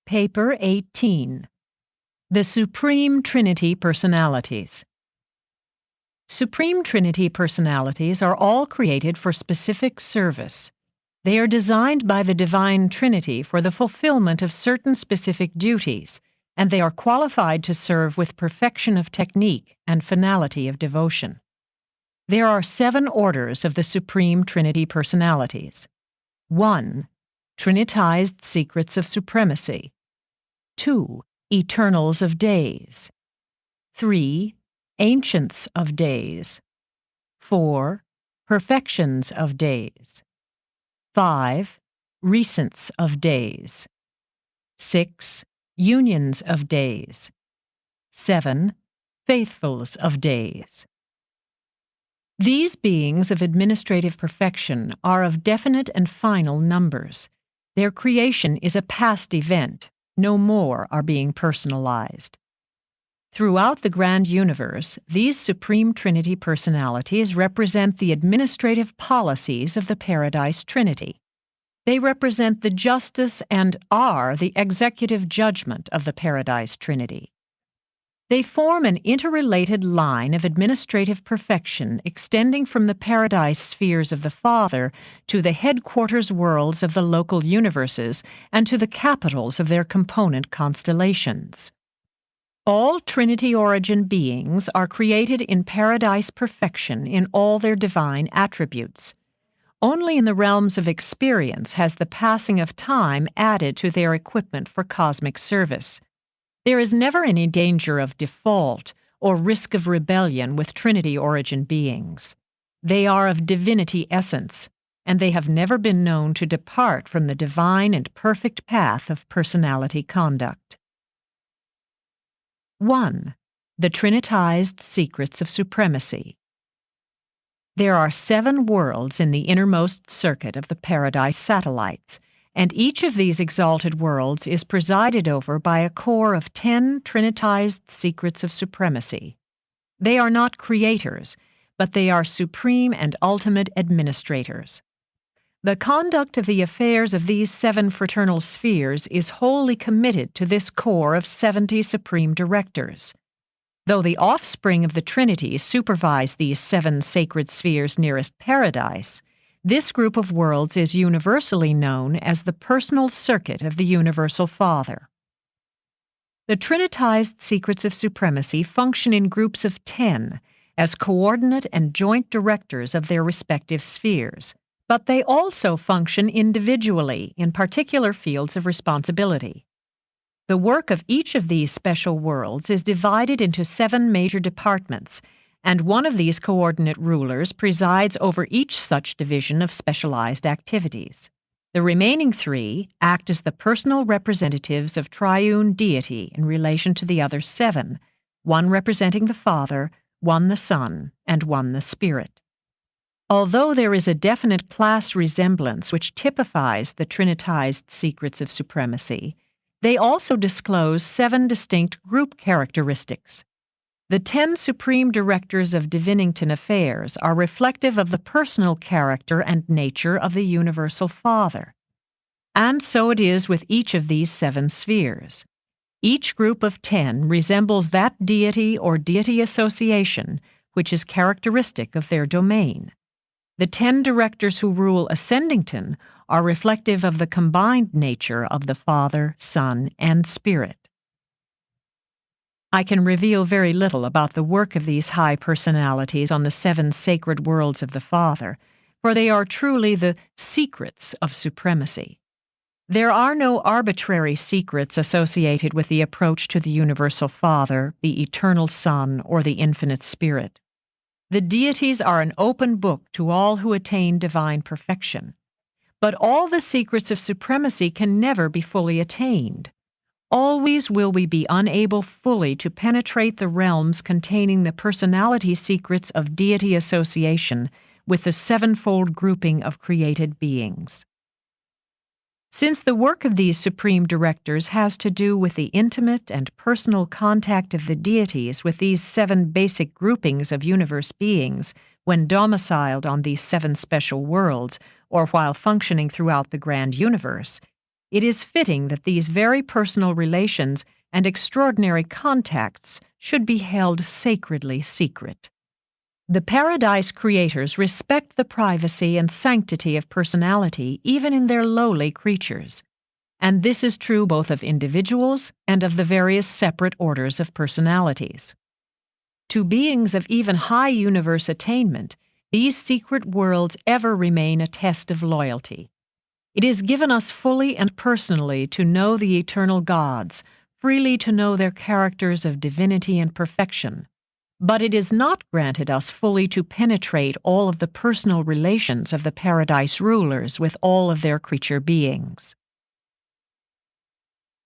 Paper 18. The Supreme Trinity Personalities. Supreme Trinity personalities are all created for specific service. They are designed by the Divine Trinity for the fulfillment of certain specific duties, and they are qualified to serve with perfection of technique and finality of devotion. There are 7 orders of the Supreme Trinity personalities. 1. Trinitized Secrets of Supremacy. 2. Eternals of Days. 3. Ancients of Days. 4. Perfections of Days. 5. Recents of Days. 6. Unions of Days. 7. Faithfuls of Days. These beings of administrative perfection are of definite and final numbers. Their creation is a past event. No more are being personalized. Throughout the grand universe, these Supreme Trinity personalities represent the administrative policies of the Paradise Trinity. They represent the justice and are the executive judgment of the Paradise Trinity. They form an interrelated line of administrative perfection extending from the paradise spheres of the Father to the headquarters worlds of the local universes and to the capitals of their component constellations. All Trinity origin beings are created in paradise perfection in all their divine attributes. Only in the realms of experience has the passing of time added to their equipment for cosmic service. There is never any danger of default or risk of rebellion with Trinity origin beings. They are of divinity essence, and they have never been known to depart from the divine and perfect path of personality conduct. 1. The Trinitized Secrets of Supremacy. There are 7 worlds in the innermost circuit of the Paradise satellites, and each of these exalted worlds is presided over by a core of 10 Trinitized Secrets of Supremacy. They are not creators, but they are supreme and ultimate administrators. The conduct of the affairs of these 7 fraternal spheres is wholly committed to this core of 70 supreme directors. Though the offspring of the Trinity supervise these 7 sacred spheres nearest paradise, this group of worlds is universally known as the personal circuit of the Universal Father. The Trinitized Secrets of Supremacy function in groups of 10 as coordinate and joint directors of their respective spheres, but they also function individually in particular fields of responsibility. The work of each of these special worlds is divided into 7 major departments, and one of these coordinate rulers presides over each such division of specialized activities. The remaining 3 act as the personal representatives of triune deity in relation to the other 7, one representing the Father, one the Son, and one the Spirit. Although there is a definite class resemblance which typifies the Trinitized Secrets of Supremacy, they also disclose 7 distinct group characteristics. The 10 Supreme Directors of Divinington Affairs are reflective of the personal character and nature of the Universal Father. And so it is with each of these 7 spheres. Each group of 10 resembles that deity or deity association which is characteristic of their domain. The 10 directors who rule Ascendington are reflective of the combined nature of the Father, Son, and Spirit. I can reveal very little about the work of these high personalities on the 7 sacred worlds of the Father, for they are truly the secrets of supremacy. There are no arbitrary secrets associated with the approach to the Universal Father, the Eternal Son, or the Infinite Spirit. The deities are an open book to all who attain divine perfection. But all the secrets of supremacy can never be fully attained. Always will we be unable fully to penetrate the realms containing the personality secrets of deity association with the 7-fold grouping of created beings. Since the work of these supreme directors has to do with the intimate and personal contact of the deities with these 7 basic groupings of universe beings when domiciled on these 7 special worlds or while functioning throughout the grand universe, it is fitting that these very personal relations and extraordinary contacts should be held sacredly secret. The Paradise creators respect the privacy and sanctity of personality even in their lowly creatures, and this is true both of individuals and of the various separate orders of personalities. To beings of even high universe attainment, these secret worlds ever remain a test of loyalty. It is given us fully and personally to know the eternal gods, freely to know their characters of divinity and perfection, but it is not granted us fully to penetrate all of the personal relations of the Paradise rulers with all of their creature beings.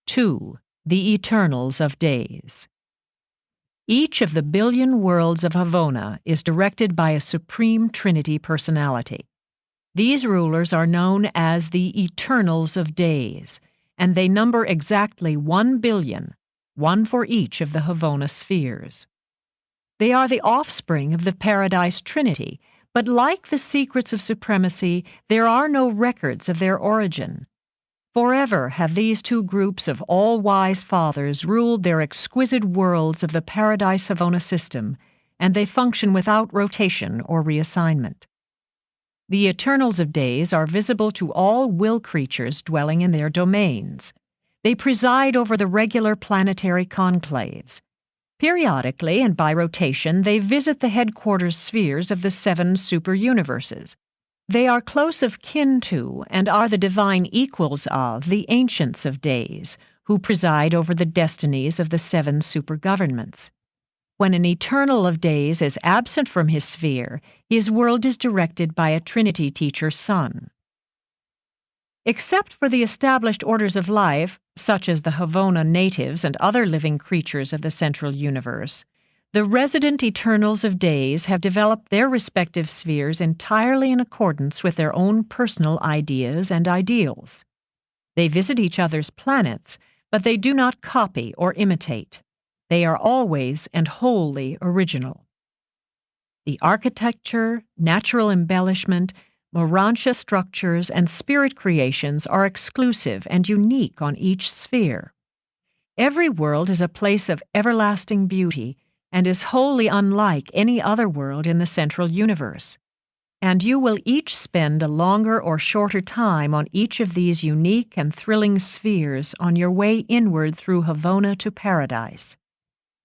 2. The Eternals of Days. Each of the billion worlds of Havona is directed by a supreme Trinity personality. These rulers are known as the Eternals of Days, and they number exactly 1 billion, one for each of the Havona spheres. They are the offspring of the Paradise Trinity, but like the secrets of supremacy, there are no records of their origin. Forever have these two groups of all-wise fathers ruled their exquisite worlds of the Paradise Havona system, and they function without rotation or reassignment. The Eternals of Days are visible to all will creatures dwelling in their domains. They preside over the regular planetary conclaves. Periodically and by rotation, they visit the headquarters spheres of the 7 superuniverses. They are close of kin to and are the divine equals of the Ancients of Days, who preside over the destinies of the 7 supergovernments. When an Eternal of Days is absent from his sphere, his world is directed by a Trinity teacher sun. Except for the established orders of life, such as the Havona natives and other living creatures of the central universe, the resident Eternals of Days have developed their respective spheres entirely in accordance with their own personal ideas and ideals. They visit each other's planets, but they do not copy or imitate. They are always and wholly original. The architecture, natural embellishment, Urantia structures, and spirit creations are exclusive and unique on each sphere. Every world is a place of everlasting beauty, and is wholly unlike any other world in the central universe. And you will each spend a longer or shorter time on each of these unique and thrilling spheres on your way inward through Havona to Paradise.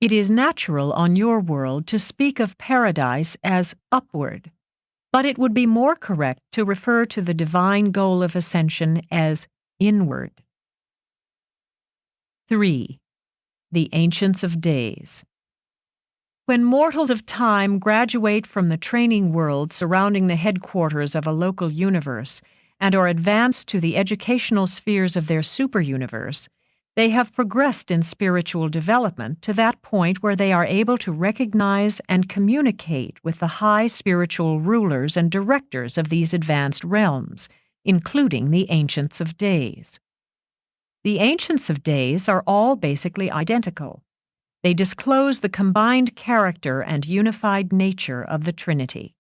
It is natural on your world to speak of Paradise as upward, but it would be more correct to refer to the divine goal of ascension as inward. 3. The Ancients of Days. When mortals of time graduate from the training world surrounding the headquarters of a local universe and are advanced to the educational spheres of their superuniverse, they have progressed in spiritual development to that point where they are able to recognize and communicate with the high spiritual rulers and directors of these advanced realms, including the Ancients of Days. The Ancients of Days are all basically identical. They disclose the combined character and unified nature of the Trinity.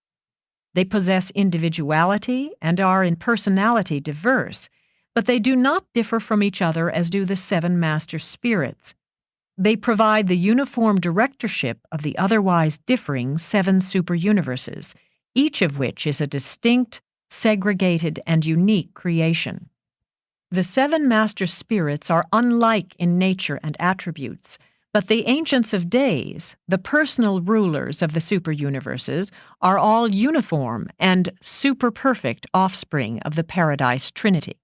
They possess individuality and are in personality diverse, but they do not differ from each other as do the 7 master spirits. They provide the uniform directorship of the otherwise differing 7 superuniverses, each of which is a distinct, segregated, and unique creation. The 7 master spirits are unlike in nature and attributes, but the Ancients of Days, the personal rulers of the superuniverses, are all uniform and super-perfect offspring of the Paradise Trinity.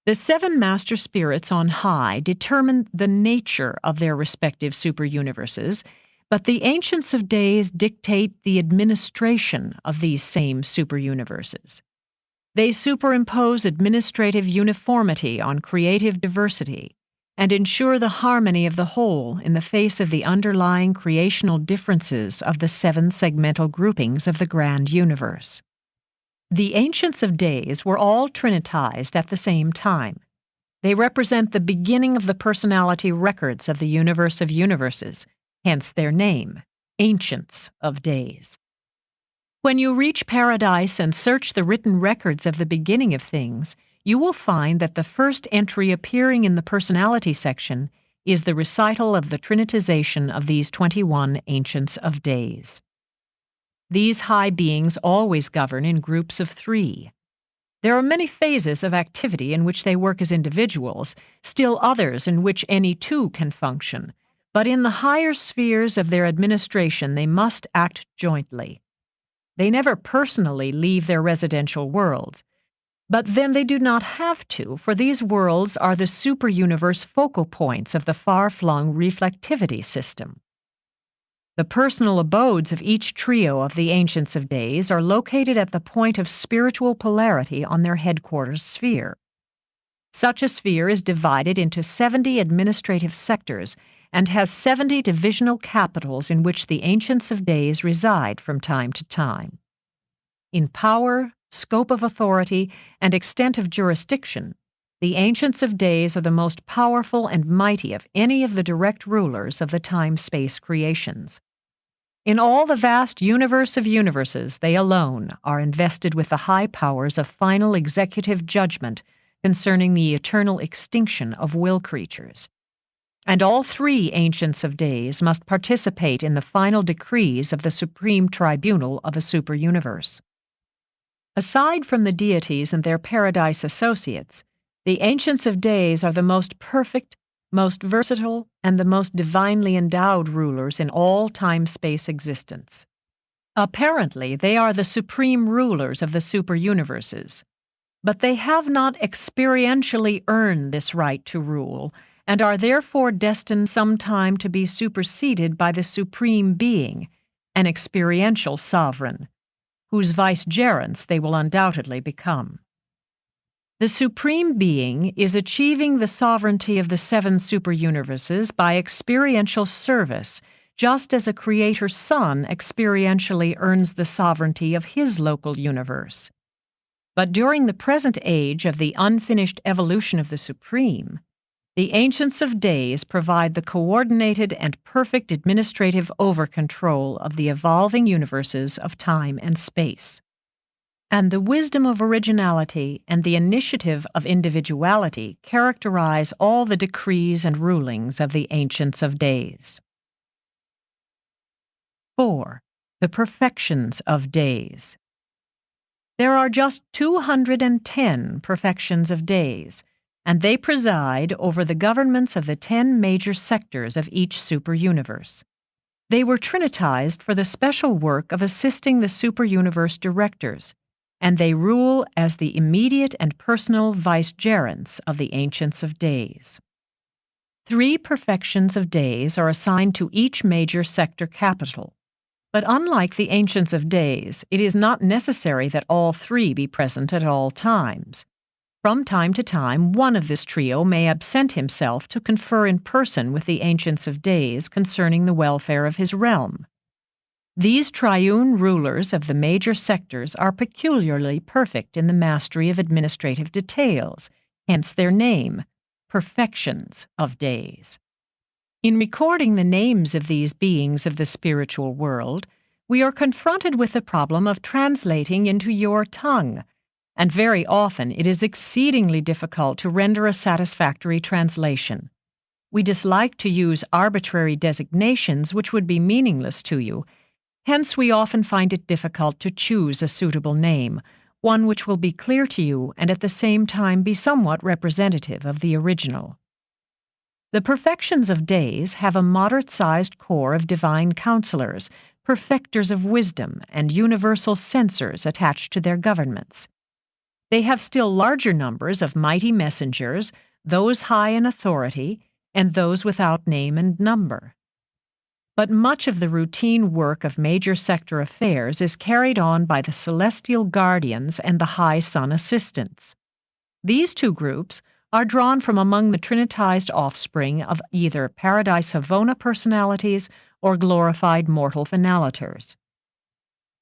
The 7 master spirits on high determine the nature of their respective superuniverses, but the Ancients of Days dictate the administration of these same superuniverses. They superimpose administrative uniformity on creative diversity, and ensure the harmony of the whole in the face of the underlying creational differences of the 7 segmental groupings of the grand universe. The Ancients of Days were all trinitized at the same time. They represent the beginning of the personality records of the universe of universes, hence their name, Ancients of Days. When you reach Paradise and search the written records of the beginning of things, you will find that the first entry appearing in the personality section is the recital of the trinitization of these 21 Ancients of Days. These high beings always govern in groups of 3. There are many phases of activity in which they work as individuals, still others in which any two can function, but in the higher spheres of their administration they must act jointly. They never personally leave their residential worlds, but then they do not have to, for these worlds are the superuniverse focal points of the far-flung reflectivity system. The personal abodes of each trio of the Ancients of Days are located at the point of spiritual polarity on their headquarters sphere. Such a sphere is divided into 70 administrative sectors and has 70 divisional capitals in which the Ancients of Days reside from time to time. In power, scope of authority, and extent of jurisdiction, the Ancients of Days are the most powerful and mighty of any of the direct rulers of the time-space creations. In all the vast universe of universes, they alone are invested with the high powers of final executive judgment concerning the eternal extinction of will creatures. And all 3 Ancients of Days must participate in the final decrees of the supreme tribunal of a superuniverse. Aside from the deities and their paradise associates, the Ancients of Days are the most perfect, most versatile, and the most divinely endowed rulers in all time-space existence. Apparently, they are the supreme rulers of the superuniverses, but they have not experientially earned this right to rule, and are therefore destined sometime to be superseded by the Supreme Being, an experiential sovereign, whose vicegerents they will undoubtedly become. The Supreme Being is achieving the sovereignty of the 7 superuniverses by experiential service, just as a Creator Son experientially earns the sovereignty of his local universe. But during the present age of the unfinished evolution of the Supreme, the Ancients of Days provide the coordinated and perfect administrative over-control of the evolving universes of time and space. And the wisdom of originality and the initiative of individuality characterize all the decrees and rulings of the Ancients of Days. 4. The perfections of days. There are just 210 perfections of days, and they preside over the governments of the 10 major sectors of each superuniverse. They were trinitized for the special work of assisting the superuniverse directors, and they rule as the immediate and personal vicegerents of the Ancients of Days. 3 perfections of days are assigned to each major sector capital, but unlike the Ancients of Days, it is not necessary that all 3 be present at all times. From time to time, one of this trio may absent himself to confer in person with the Ancients of Days concerning the welfare of his realm. These triune rulers of the major sectors are peculiarly perfect in the mastery of administrative details, hence their name, perfections of days. In recording the names of these beings of the spiritual world, we are confronted with the problem of translating into your tongue, and very often it is exceedingly difficult to render a satisfactory translation. We dislike to use arbitrary designations which would be meaningless to you. Hence, we often find it difficult to choose a suitable name, one which will be clear to you and at the same time be somewhat representative of the original. The perfections of days have a moderate-sized core of divine counselors, perfecters of wisdom, and universal censors attached to their governments. They have still larger numbers of mighty messengers, those high in authority, and those without name and number. But much of the routine work of major sector affairs is carried on by the celestial guardians and the high sun assistants. These 2 groups are drawn from among the trinitized offspring of either Paradise Havona personalities or glorified mortal finaliters.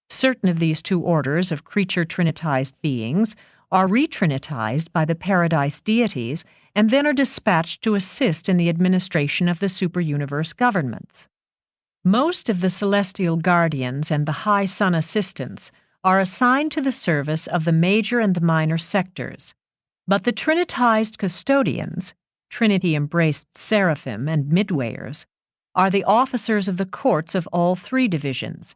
Certain of these 2 orders of creature trinitized beings are retrinitized by the Paradise deities and then are dispatched to assist in the administration of the superuniverse governments. Most of the celestial guardians and the high sun assistants are assigned to the service of the major and the minor sectors. But the Trinitized custodians, Trinity-embraced seraphim and midwayers, are the officers of the courts of all three divisions,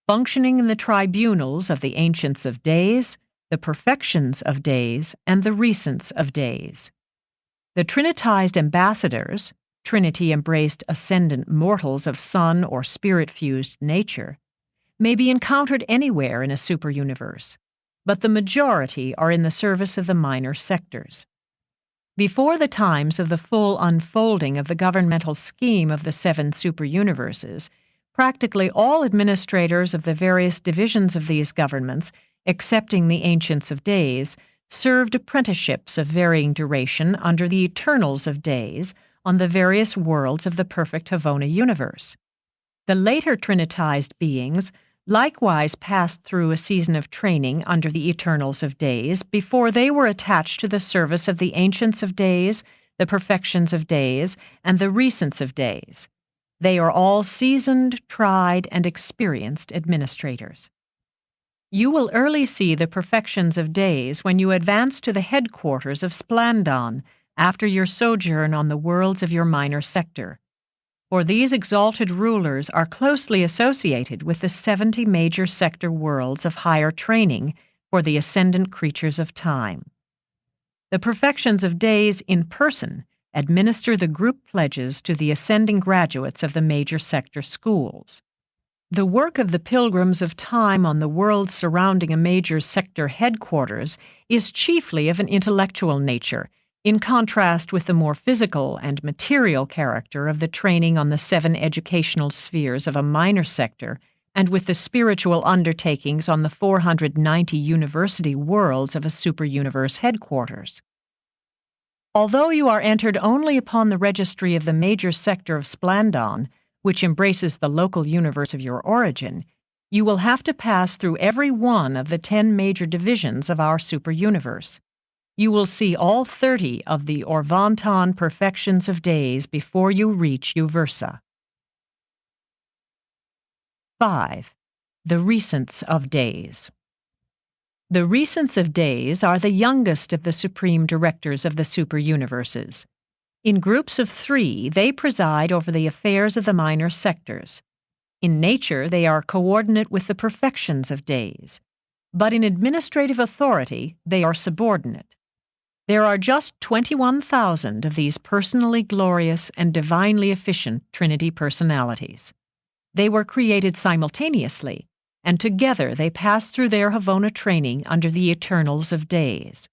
functioning in the tribunals of the Ancients of Days, the Perfections of Days, and the Recents of Days. The Trinitized ambassadors, Trinity-embraced ascendant mortals of sun or spirit-fused nature, may be encountered anywhere in a superuniverse, but the majority are in the service of the minor sectors. Before the times of the full unfolding of the governmental scheme of the 7 superuniverses, practically all administrators of the various divisions of these governments, excepting the Ancients of Days, served apprenticeships of varying duration under the Eternals of Days on the various worlds of the perfect Havona universe. The later Trinitized beings likewise passed through a season of training under the Eternals of Days before they were attached to the service of the Ancients of Days, the Perfections of Days, and the Recents of Days. They are all seasoned, tried, and experienced administrators. You will early see the Perfections of Days when you advance to the headquarters of Splandon after your sojourn on the worlds of your minor sector. For these exalted rulers are closely associated with the 70 major sector worlds of higher training for the ascendant creatures of time. The Perfections of Days in person administer the group pledges to the ascending graduates of the major sector schools. The work of the Pilgrims of Time on the worlds surrounding a major sector headquarters is chiefly of an intellectual nature, in contrast with the more physical and material character of the training on the 7 educational spheres of a minor sector, and with the spiritual undertakings on the 490 university worlds of a superuniverse headquarters. Although you are entered only upon the registry of the major sector of Splandon, which embraces the local universe of your origin, you will have to pass through every one of the 10 major divisions of our superuniverse. You will see all 30 of the Orvanton Perfections of Days before you reach Uversa. 5. The Recents of Days. The Recents of Days are the youngest of the supreme directors of the superuniverses. In groups of 3, they preside over the affairs of the minor sectors. In nature, they are coordinate with the Perfections of Days, but in administrative authority, they are subordinate. There are just 21,000 of these personally glorious and divinely efficient Trinity personalities. They were created simultaneously, and together they pass through their Havona training under the Eternals of Days.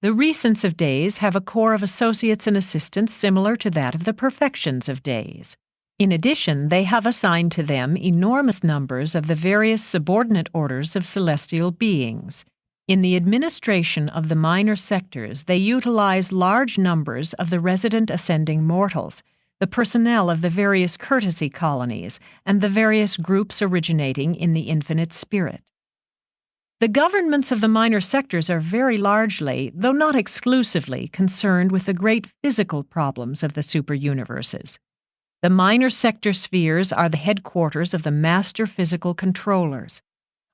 The Recents of Days have a corps of associates and assistants similar to that of the Perfections of Days. In addition, they have assigned to them enormous numbers of the various subordinate orders of celestial beings. In the administration of the minor sectors, they utilize large numbers of the resident ascending mortals, the personnel of the various courtesy colonies, and the various groups originating in the infinite spirit. The governments of the minor sectors are very largely, though not exclusively, concerned with the great physical problems of the superuniverses. The minor sector spheres are the headquarters of the master physical controllers.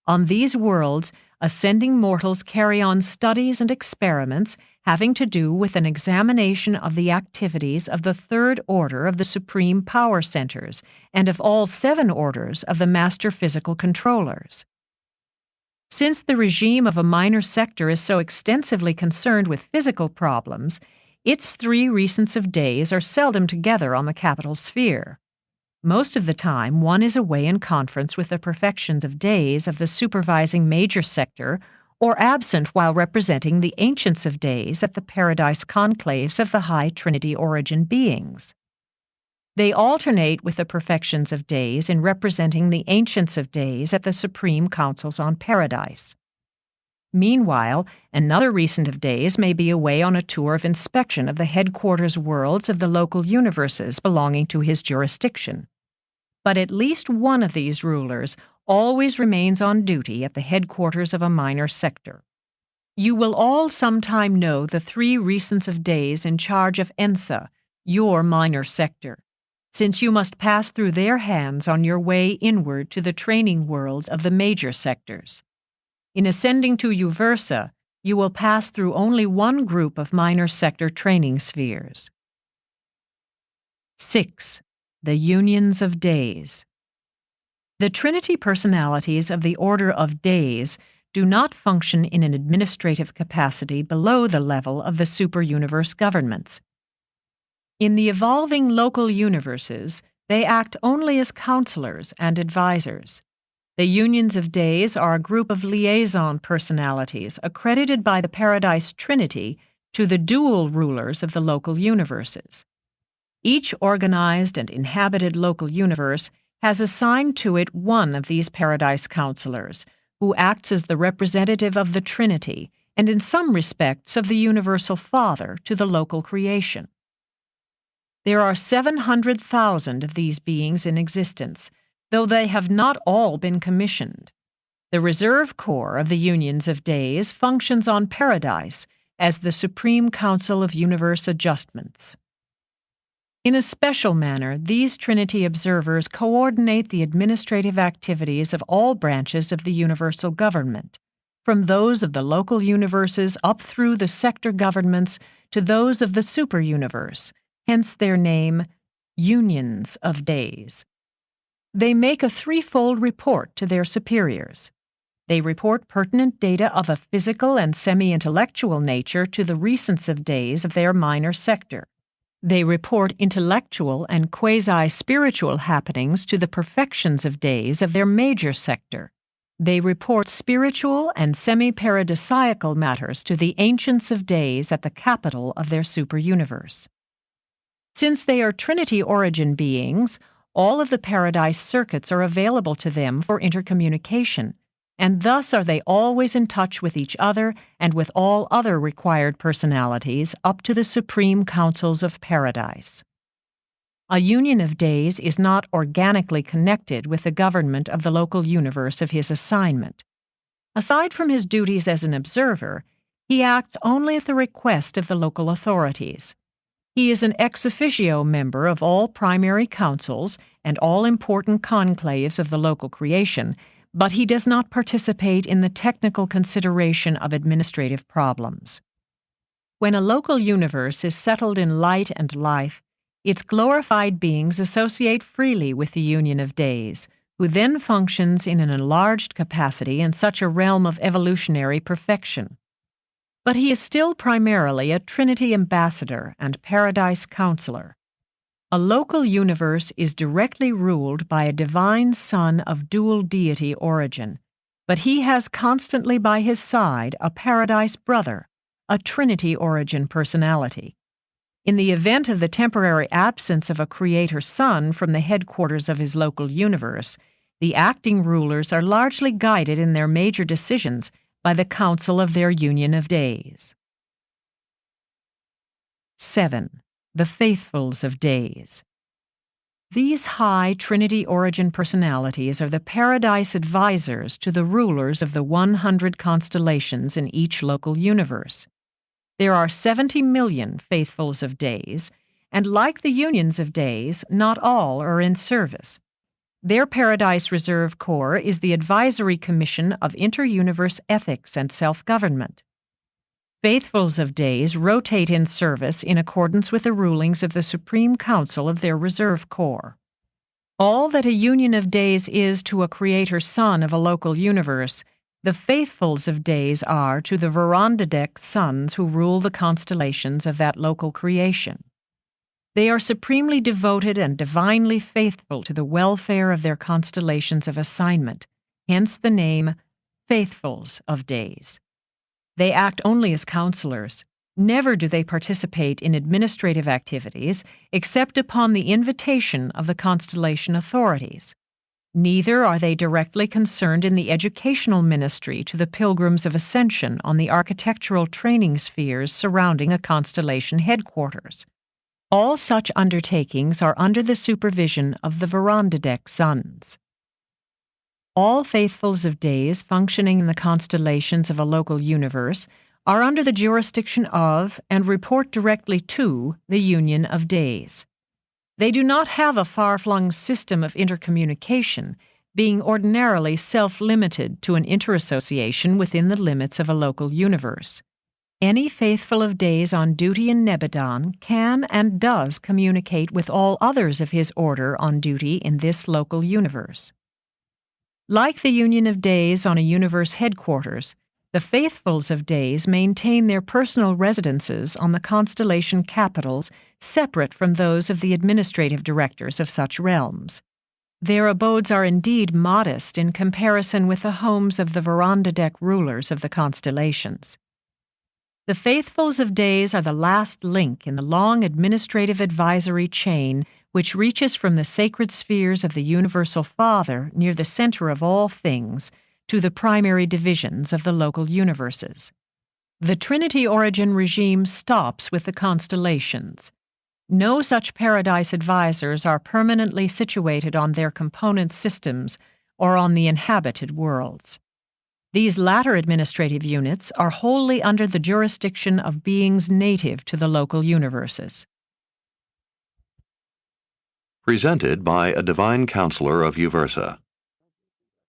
On these worlds, ascending mortals carry on studies and experiments having to do with an examination of the activities of the 3rd order of the supreme power centers and of all 7 orders of the master physical controllers. Since the regime of a minor sector is so extensively concerned with physical problems, its 3 Recents of Days are seldom together on the capital sphere. Most of the time, one is away in conference with the Perfections of Days of the supervising major sector, or absent while representing the Ancients of Days at the Paradise conclaves of the High Trinity origin beings. They alternate with the Perfections of Days in representing the Ancients of Days at the Supreme Councils on Paradise. Meanwhile, another Recent of Days may be away on a tour of inspection of the headquarters worlds of the local universes belonging to his jurisdiction. But at least one of these rulers always remains on duty at the headquarters of a minor sector. You will all sometime know the 3 Recents of Days in charge of Ensa, your minor sector, since you must pass through their hands on your way inward to the training worlds of the major sectors. In ascending to Uversa, you will pass through only one group of minor sector training spheres. 6. The Unions of Days. The Trinity personalities of the Order of Days do not function in an administrative capacity below the level of the superuniverse governments. In the evolving local universes, they act only as counselors and advisors. The Unions of Days are a group of liaison personalities accredited by the Paradise Trinity to the dual rulers of the local universes. Each organized and inhabited local universe has assigned to it one of these Paradise counselors, who acts as the representative of the Trinity and in some respects of the Universal Father to the local creation. There are 700,000 of these beings in existence, though they have not all been commissioned. The Reserve Corps of the Unions of Days functions on Paradise as the Supreme Council of Universe Adjustments. In a special manner, these Trinity observers coordinate the administrative activities of all branches of the universal government, from those of the local universes up through the sector governments to those of the superuniverse, hence their name, Unions of Days. They make a threefold report to their superiors. They report pertinent data of a physical and semi-intellectual nature to the recents of days of their minor sector. They report intellectual and quasi-spiritual happenings to the perfections of days of their major sector. They report spiritual and semi-paradisiacal matters to the ancients of days at the capital of their superuniverse. Since they are Trinity origin beings, all of the Paradise circuits are available to them for intercommunication, and thus are they always in touch with each other and with all other required personalities up to the Supreme Councils of Paradise. A union of days is not organically connected with the government of the local universe of his assignment. Aside from his duties as an observer, he acts only at the request of the local authorities. He is an ex officio member of all primary councils and all important conclaves of the local creation, but he does not participate in the technical consideration of administrative problems. When a local universe is settled in light and life, its glorified beings associate freely with the Union of Days, who then functions in an enlarged capacity in such a realm of evolutionary perfection. But he is still primarily a Trinity ambassador and Paradise counselor. A local universe is directly ruled by a divine son of dual deity origin, but he has constantly by his side a Paradise brother, a Trinity origin personality. In the event of the temporary absence of a creator son from the headquarters of his local universe, the acting rulers are largely guided in their major decisions by the council of their Union of Days. 7. The Faithfuls of Days. These high Trinity origin personalities are the Paradise advisors to the rulers of the 100 constellations in each local universe. There are 70 million Faithfuls of Days, and like the Unions of Days, not all are in service. Their Paradise Reserve Corps is the Advisory Commission of Inter-Universe Ethics and Self-Government. Faithfuls of Days rotate in service in accordance with the rulings of the Supreme Council of their Reserve Corps. All that a Union of Days is to a creator son of a local universe, the Faithfuls of Days are to the Verandadek sons who rule the constellations of that local creation. They are supremely devoted and divinely faithful to the welfare of their constellations of assignment, hence the name Faithfuls of Days. They act only as counselors. Never do they participate in administrative activities except upon the invitation of the constellation authorities. Neither are they directly concerned in the educational ministry to the pilgrims of ascension on the architectural training spheres surrounding a constellation headquarters. All such undertakings are under the supervision of the Verandadek sons. All Faithfuls of Days functioning in the constellations of a local universe are under the jurisdiction of and report directly to the Union of Days. They do not have a far-flung system of intercommunication being ordinarily self-limited to an interassociation within the limits of a local universe. Any faithful of days on duty in Nebadon can and does communicate with all others of his order on duty in this local universe. Like the Union of Days on a universe headquarters, the faithfuls of days maintain their personal residences on the constellation capitals separate from those of the administrative directors of such realms. Their abodes are indeed modest in comparison with the homes of the veranda deck rulers of the constellations. The faithfuls of days are the last link in the long administrative advisory chain which reaches from the sacred spheres of the Universal Father near the center of all things to the primary divisions of the local universes. The Trinity origin regime stops with the constellations. No such paradise advisors are permanently situated on their component systems or on the inhabited worlds. These latter administrative units are wholly under the jurisdiction of beings native to the local universes. Presented by a divine counselor of Uversa.